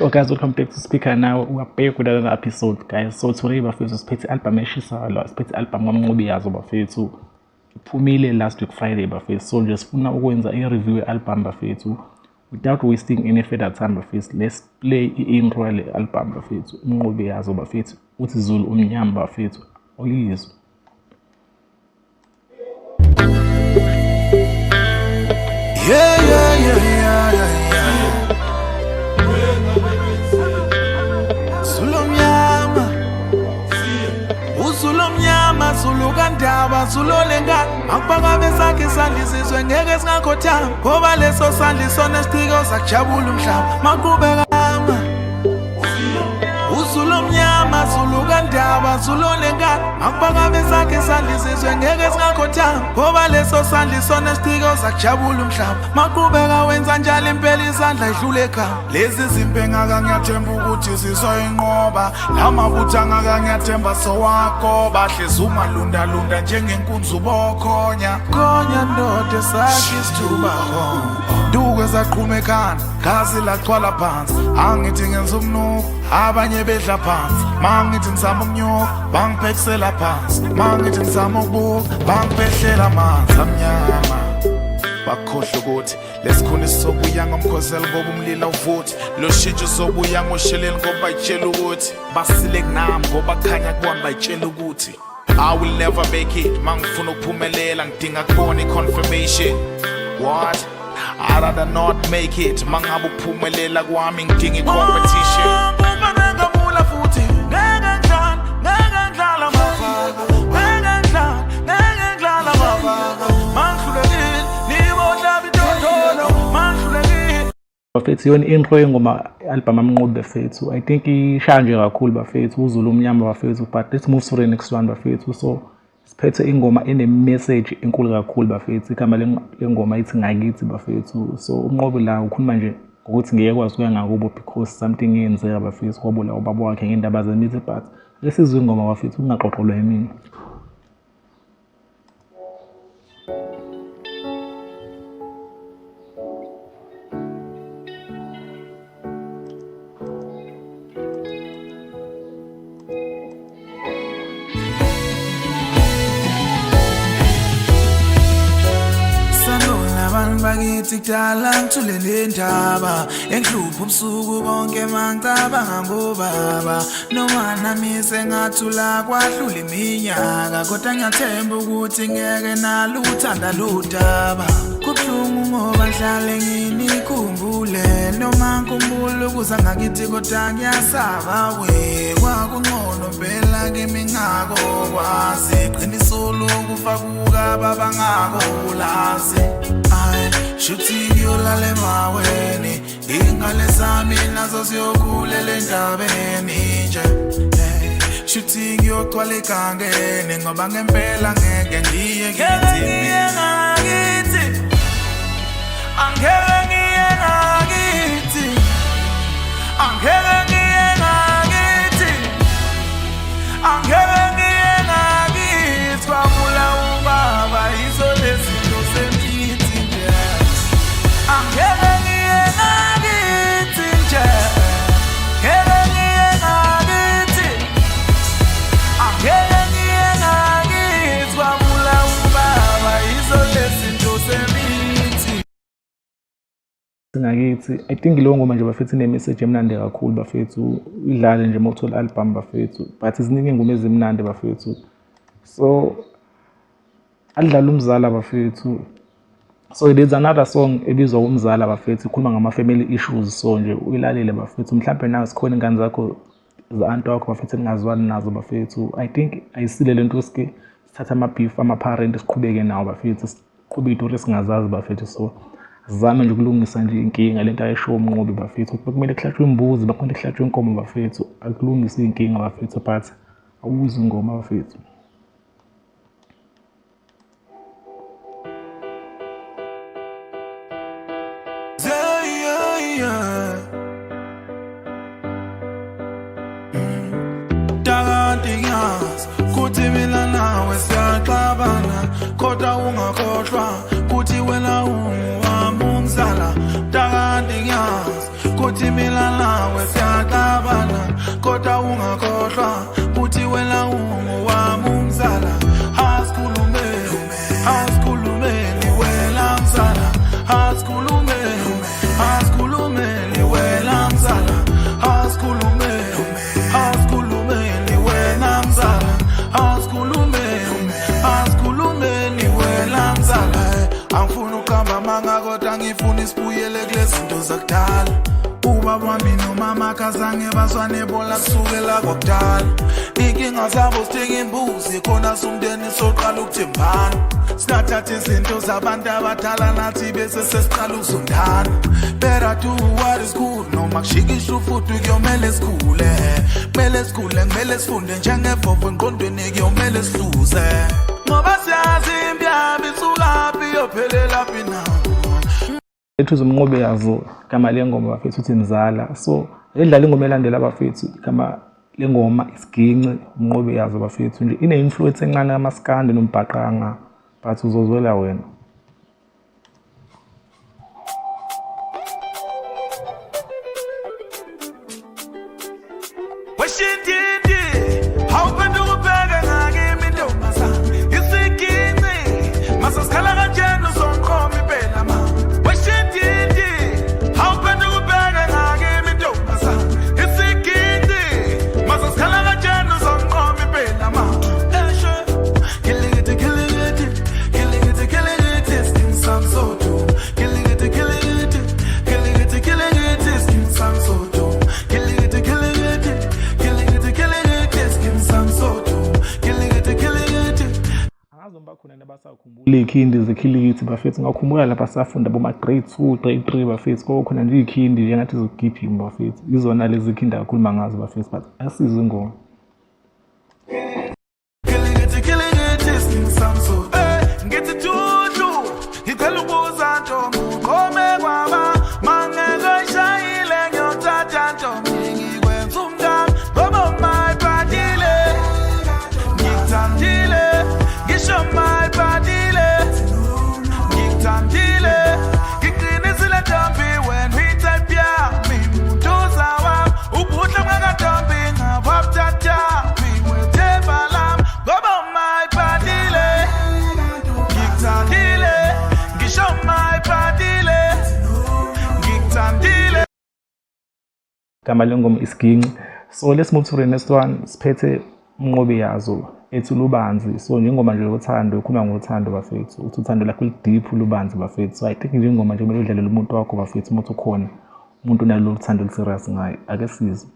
Sure guys, welcome back to Speaker now. We are back with another episode guys. So today bafethu siphethe album eshisa la siphethe album kaMnqobi yazo bafethu. Iphumile last week Friday bafethu. So nje sifuna ukwenza i-review ye-album bafethu. Without wasting any further time bafethu, let's play i-intro le album bafethu. uMnqobi yazo bafethu. Uthi Zulu umnyama bafethu. Oyizwe. Yeah. Zulu kandaba Zulu lengane akubakabe sakhe sandisizwe ngeke singakhothama ngoba leso sandli sona sithiko sakujabula umhlaba maqhubeka Zulu mnyama Zulu kandaba Zulu lengane akubakabe sakhe sandisizwe ngeke singakhothama ngoba leso sandli sona sithiko sakujabula umhlaba maqhubeka wenza njalo impela isandla idlule ekhaya lezi zimpe ngaka ngiyathemba ukuthi sizoyinqoba lamabutha ngaka ngiyathemba sowakho bahle zuma lunda njengenkunzi ubokhonya khonya ndoda sakhe isithuba duke zaqhuma ekhanda gazi lagcwala phansi angithi ngenza umnuko abanye bedla phansi mangithi ngizama ukunyuka bangiphekisela phansi mangithi ngizama ukubuka bangiphehlela amanzi amnyama bakhohle ukuthi lesikhuni sizobuya ngomkhosela ngoba umlilo uvuthi lo shintsho sobuya ngosheleni ngoba itshela ukuthi basile kunami ngoba khanya kwami bayitshela ukuthi I will never make it mangifuna ukuphumelela ngidinga kubona i-confirmation what I'd rather not make it mangabe ukuphumelela kwami ngidinga i-competition bafethu yona intro yengoma album kaMnqobi bafethu I think ishaya nje kakhulu bafethu uZulu umnyama bafethu but let's move to the next one bafethu so siphethe ingoma ene message enkulu kakhulu bafethu igama lengoma ithi ngakithi bafethu so uMnqobi la ukhuluma nje ukuthi ngeke kwazi ukuya ngakubo because something yenzeka bafethu kwabula ubaba wakhe ngendaba zemithi but lesizwe ingoma bafethu ungaqoqolwa yimini bakithi kudala ngithulele indaba enhlupho ubusuku bonke mangicabanga ngobaba noma nami sengathula kwahlula iminyaka kodwa ngiyathemba ukuthi ngeke nalo uthanda ludaba kubuhlungu ngoba ngihlale nginikhumbule noma ngikhumbule ukuza ngakithi kodwa ngiyasaba we kwakungcono phela kimi ngako kwazi iqiniso lokufa kukaba bangako lazi Shuthi ngiyolala emaweni ingale zami nazo ziyokulela endabeni nje Shuthi ngiyogcwala egangeni ngoba ngempela ngeke ngiye ngakithi angeke ngiye ngakithi angeke ngiye ngakithi angeke ngiye ngakithi kwabula ubaba izolezinto semithi angeke ngiye ngakithi nje ngeke ngiye ngakithi angeke ngiye ngakithi kwabula ubaba izolezinto semithi ngakithi I think lo ngoma nje bafethu ine message emnandi kakhulu bafethu idlale nje mawuthola album bafethu but iziningi ingoma ezimnandi bafethu so adlala umzala bafethu so there's another song ebizwa umzala bafethu ikhuluma ngama family issues so nje uyilalele bafethu mhlawumbe nawe sikhona ingane zakho za-aunt wakho bafethu engazwani nazo bafethu I think ayisile lento sike sithatha ama-beef ama-parent siqhubeke nawo bafethu siqhube itori esingazazi bafethu so zame nje ukulungisa nje inkinga lento ayisho uMnqobi bafethu kumele kuhlatshwe imbuzi bakhona kuhlatshwe inkomo bafethu akulungisa inkinga bafethu but awuzwe ingoma bafethu Kuthi mina nawe siyaxabana kodwa ungakhohlwa kuthi wena ungumzala Kuthi mina nawe kodwa ungakhohlwa uthi wena ungowami umzala. Asikhulumeni wena mzala. Asikhulumeni wena mzala. Asikhulumeni wena mzala. Asikhulumeni wena mzala. Angifuni ukuhamba manga kodwa ngifuna isibuyele kulezi zinto zakudala. Ubaba wami nomama kazange bazwane bola kusukela kwakudala. Inkinga zabo sidinga imbuzi khona sumndeni soqala ukuthembana. Sinathatha izinto zabantu abadala nathi bese sesiqala ukuzondana. Better do what is good noma kushikisha ufuthi kuyomele sikhule. Kumele sifunde njengevovo engqondweni kuyomele sihluze. Ngoba siyazi impiyambi isukaphi yophelela phi na. Lethu zomnqobe yazo igama lengoma bafethu uthi Mzala. So edlala ingoma elandela bafethu igama lengoma Isiginci umnqobe yazo bafethu nje ine influence encane kamaskandi nombhaqanga but uzozwela wena. Bakhona nabasakhumbula ikhindi zekhilikithi bafethu ngakhumbula lapha safunda boma grade 2 grade 3 bafethu kokhona nje ikhindi engathi zokugiphinga bafethu izona lezi ikhindi akakhuluma ngazo bafethu but asizwe ingoma. Igama lengoma Isiginci. So let's move to the next one. Siphethe umnqobe yazo ethi Lubanzi. So njengoma nje uthando ukhuluma ngothando bafethu uthi uthando lakho deep Lubanzi bafethu. So I think njengoma nje kumele udlalela umuntu wakho bafethu umuntu ukhona umuntu unalo uthando serious ngaye ake sizwe.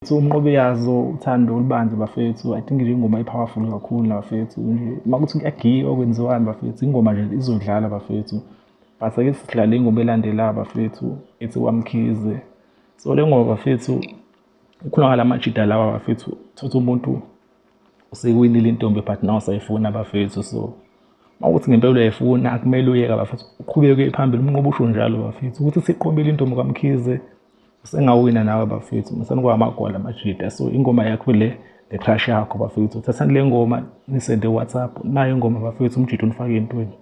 So umnqobe yazo uthando olubanzi bafethu I think nje ingoma ipowerful kakhulu bafethu nje makuthi kuyagiya okwenziwani bafethu ingoma nje izodlala bafethu but ake sidlale ingoma elandela bafethu ethi Wamkhize. So le ngoma bafethu ukhuluma ngalamajida lawa bafethu thothi umuntu usekuwinile intombi but now sayifuna bafethu so mawukuthi ngempela uyayifuna akumele uyeka bafethu uqhubeke phambili umnqobo usho njalo bafethu ukuthi siqombile intombi kaMkhize usengawina nawe bafethu masenikwa amagwala amajida so ingoma yakho le crush yakho bafethu thathani le ngoma nisende WhatsApp nayo ingoma bafethu umjida unifake entweni.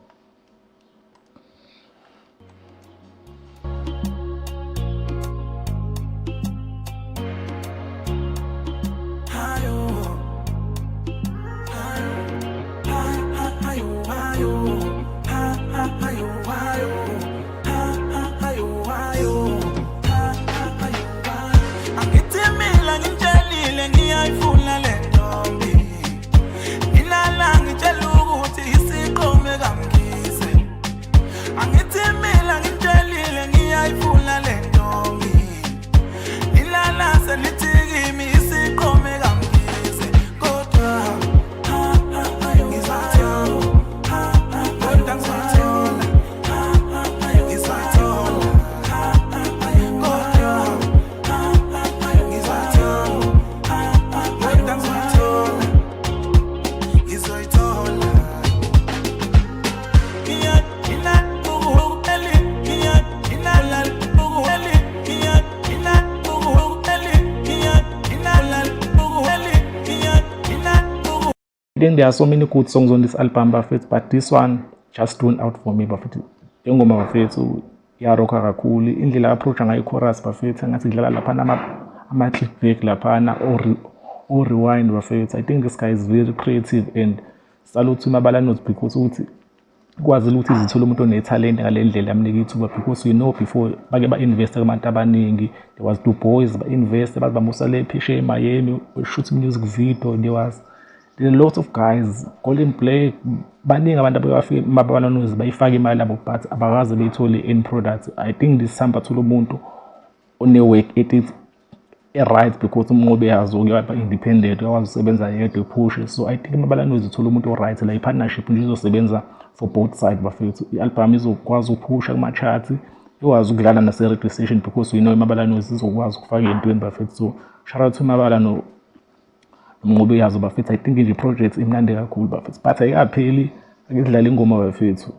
Then there are so many good songs on this album bafethu but this one just stood out for me bafethu ingoma bafethu yarokha kakhulu indlela approach ngayo chorus bafethu ngathi idlala lapha ama click break lapha or rewind bafethu. I think this guy is very creative and salute to Mabala Notes because uthi kwazi ukuthi izithola umuntu onetalent ngale ndlela yamnika ithuba because you know before bake ba invest kubantu abaningi there was two boys ba invest bamusa le pheshe eMiami shoot music video there are a lot of guys Golden Play baningi abantu abafika Mabala Notes bayifaka imali labo but abakaze beyithole end product. I think this samba thola umuntu one work ethic right because umnqobe yazo uyaba independent uyakwazi ukusebenza yedwa push so I think Mabala Notes ithola umuntu o right la i-partnership nje izosebenza for both sides bafethu i-album izokwazi ukuphusha kuma charts ikwazi ukudlala nase radio station because we know Mabala Notes izokwazi ukufaka entweni bafethu so shout out to Mabala no umnqobe yazo bafethu. I think nje project imnandi kakhulu bafethu but ayikapheli akudlala ingoma bafethu